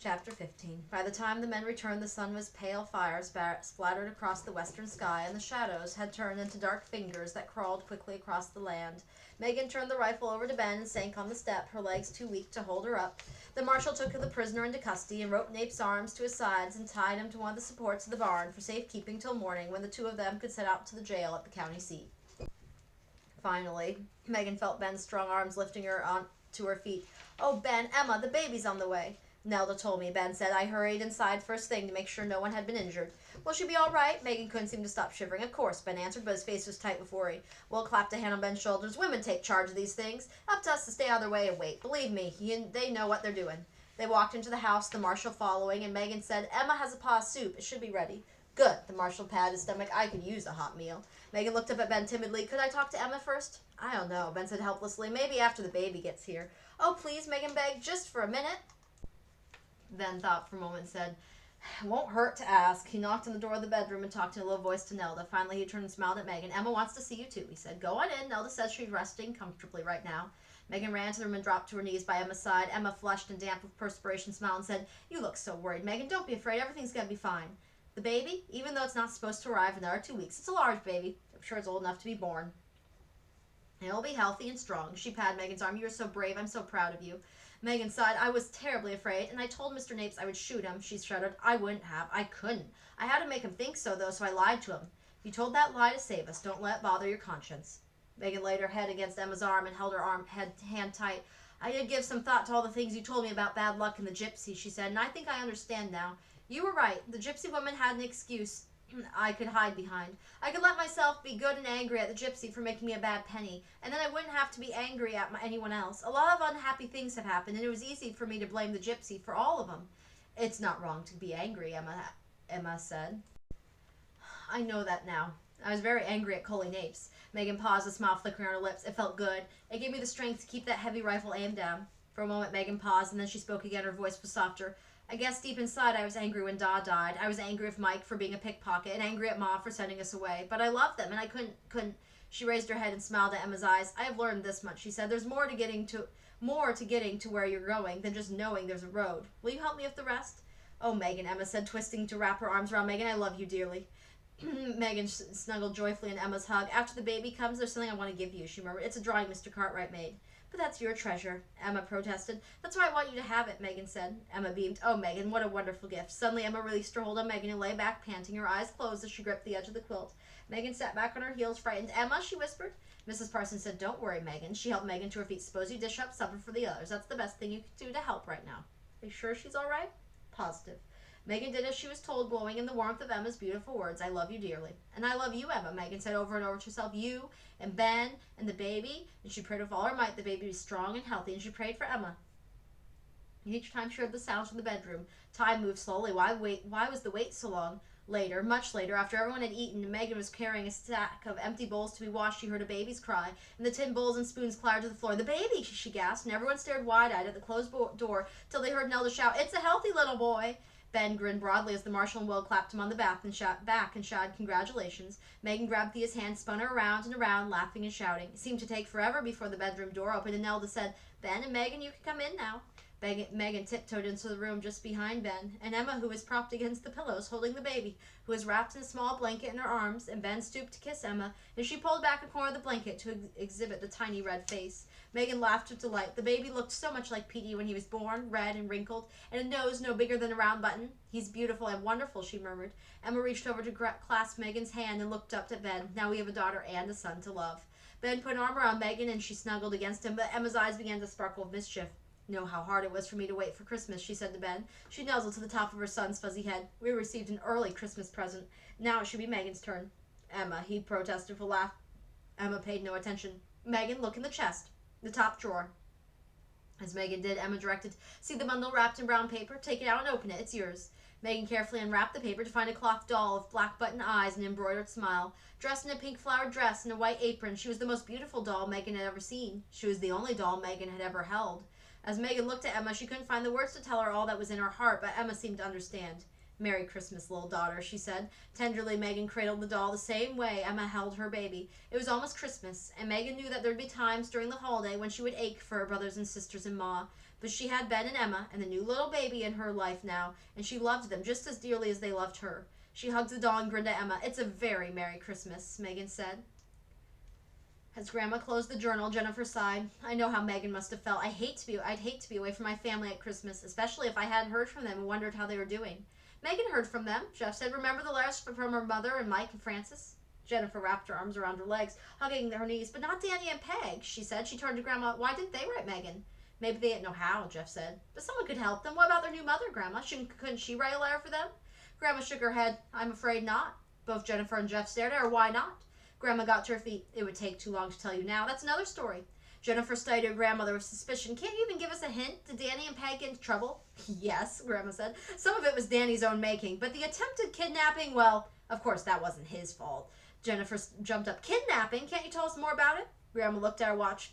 Chapter 15. By the time the men returned, the sun was pale fire splattered across the western sky, and the shadows had turned into dark fingers that crawled quickly across the land. Megan turned the rifle over to Ben and sank on the step, her legs too weak to hold her up. The marshal took the prisoner into custody and roped Nape's arms to his sides and tied him to one of the supports of the barn for safekeeping till morning, when the two of them could set out to the jail at the county seat. Finally, Megan felt Ben's strong arms lifting her on to her feet. "Oh, Ben, Emma, the baby's on the way." "Nelda told me," Ben said. "I hurried inside first thing to make sure no one had been injured." "Will she be all right?" Megan couldn't seem to stop shivering. "Of course," Ben answered, but his face was tight with worry. Will clapped a hand on Ben's shoulders. "Women take charge of these things. Up to us to stay out of their way and wait. Believe me, they know what they're doing." They walked into the house, the marshal following, and Megan said, "Emma has a pot of soup. It should be ready." "Good." The marshal patted his stomach. "I could use a hot meal." Megan looked up at Ben timidly. "Could I talk to Emma first?" "I don't know," Ben said helplessly. "Maybe after the baby gets here." "Oh, please," Megan begged, "just for a minute." Ben thought for a moment and said, "It won't hurt to ask." He knocked on the door of the bedroom and talked in a low voice to Nelda. Finally, he turned and smiled at Megan. "Emma wants to see you, too," he said. "Go on in. Nelda says she's resting comfortably right now." Megan ran to the room and dropped to her knees by Emma's side. Emma, flushed and damp with perspiration, smiled and said, "You look so worried, Megan. Don't be afraid. Everything's going to be fine." "The baby? Even though it's not supposed to arrive in another 2 weeks, it's a large baby. I'm sure it's old enough to be born. It'll be healthy and strong." She patted Megan's arm. "You're so brave. I'm so proud of you." Megan sighed. "I was terribly afraid, and I told Mr. Napes I would shoot him." She shuddered. "I wouldn't have. I couldn't. I had to make him think so, though, so I lied to him. You told that lie to save us. Don't let it bother your conscience." Megan laid her head against Emma's arm and held her hand tight. "I did give some thought to all the things you told me about bad luck and the gypsy," she said, "and I think I understand now. You were right. The gypsy woman had an excuse I could hide behind. I could let myself be good and angry at the gypsy for making me a bad penny, and then I wouldn't have to be angry at anyone else. A lot of unhappy things have happened, and it was easy for me to blame the gypsy for all of them." "It's not wrong to be angry," Emma said. "I know that now. I was very angry at Coley Napes." Megan paused, a smile flickering on her lips. "It felt good. It gave me the strength to keep that heavy rifle aimed down." For a moment Megan paused, and then she spoke again. Her voice was softer. "I guess deep inside I was angry when Da died. I was angry with Mike for being a pickpocket, and angry at Ma for sending us away. But I loved them, and I couldn't." She raised her head and smiled at Emma's eyes. "I have learned this much," she said. "There's more to getting to where you're going than just knowing there's a road. Will you help me with the rest?" "Oh, Megan," Emma said, twisting to wrap her arms around Megan. "I love you dearly." Megan snuggled joyfully in Emma's hug. "After the baby comes, there's something I want to give you," she murmured. "It's a drawing Mr. Cartwright made." "But that's your treasure," Emma protested. "That's why I want you to have it," Megan said. Emma beamed. "Oh, Megan, what a wonderful gift." Suddenly Emma released her hold on Megan and lay back panting, her eyes closed as she gripped the edge of the quilt. Megan sat back on her heels, frightened. "Emma," she whispered. Mrs. Parsons said, "Don't worry, Megan." She helped Megan to her feet. "Suppose you dish up supper for the others. That's the best thing you can do to help right now." "Are you sure she's all right?" "Positive." Megan did as she was told, glowing in the warmth of Emma's beautiful words. "I love you dearly." "And I love you, Emma," Megan said over and over to herself. "You and Ben and the baby." And she prayed with all her might the baby be strong and healthy, and she prayed for Emma. And each time she heard the sounds from the bedroom, time moved slowly. Why was the wait so long? Later, much later, after everyone had eaten and Megan was carrying a stack of empty bowls to be washed, she heard a baby's cry, and the tin bowls and spoons clattered to the floor. "The baby!" she gasped, and everyone stared wide-eyed at the closed door till they heard Nelda shout, "It's a healthy little boy!" Ben grinned broadly as the marshal and Will clapped him on the back and shouted congratulations. Megan grabbed Thea's hand, spun her around and around, laughing and shouting. It seemed to take forever before the bedroom door opened, and Nelda said, "Ben and Megan, you can come in now." Megan tiptoed into the room just behind Ben, and Emma, who was propped against the pillows, holding the baby, who was wrapped in a small blanket in her arms, and Ben stooped to kiss Emma, and she pulled back a corner of the blanket to exhibit the tiny red face. Megan laughed with delight. The baby looked so much like Petey when he was born, red and wrinkled, and a nose no bigger than a round button. "He's beautiful and wonderful," she murmured. Emma reached over to clasp Megan's hand and looked up at Ben. "Now we have a daughter and a son to love." Ben put an arm around Megan, and she snuggled against him, but Emma's eyes began to sparkle with mischief. "You know how hard it was for me to wait for Christmas," she said to Ben. She nuzzled to the top of her son's fuzzy head. "We received an early Christmas present. Now it should be Megan's turn." "Emma," he protested with a laugh. Emma paid no attention. "Megan, look in the chest. The top drawer." As Megan did, Emma directed, "See the bundle wrapped in brown paper? Take it out and open it. It's yours." Megan carefully unwrapped the paper to find a cloth doll with black button eyes and an embroidered smile. Dressed in a pink flowered dress and a white apron, she was the most beautiful doll Megan had ever seen. She was the only doll Megan had ever held. As Megan looked at Emma, she couldn't find the words to tell her all that was in her heart, but Emma seemed to understand. "Merry Christmas, little daughter," she said. Tenderly, Megan cradled the doll the same way Emma held her baby. It was almost Christmas, and Megan knew that there would be times during the holiday when she would ache for her brothers and sisters and Ma. But she had Ben and Emma and the new little baby in her life now, and she loved them just as dearly as they loved her. She hugged the doll and grinned at Emma. "It's a very Merry Christmas," Megan said. As Grandma closed the journal, Jennifer sighed. "I know how Megan must have felt. I'd hate to be away from my family at Christmas, especially if I hadn't heard from them and wondered how they were doing." "Megan heard from them," Jeff said. "Remember the letters from her mother and Mike and Francis?" Jennifer wrapped her arms around her legs, hugging her knees. "But not Danny and Peg," she said. She turned to Grandma. "Why didn't they write Megan?" "Maybe they didn't know how," Jeff said. "But someone could help them. What about their new mother, Grandma? Couldn't she write a letter for them?" Grandma shook her head. "I'm afraid not." Both Jennifer and Jeff stared at her. "Why not?" Grandma got to her feet. "It would take too long to tell you now. That's another story." Jennifer studied her grandmother with suspicion. "Can't you even give us a hint? Did Danny and Peg get into trouble?" "Yes," Grandma said. "Some of it was Danny's own making, but the attempted kidnapping, well, of course that wasn't his fault." Jennifer jumped up. "Kidnapping? Can't you tell us more about it?" Grandma looked at her watch.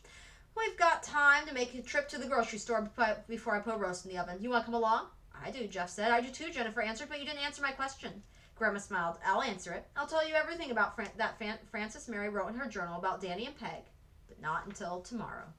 "We've got time to make a trip to the grocery store before I put a roast in the oven. You want to come along?" "I do," Jeff said. "I do too," Jennifer answered, "but you didn't answer my question." Grandma smiled. "I'll answer it. I'll tell you everything about that Frances Mary wrote in her journal about Danny and Peg, but not until tomorrow."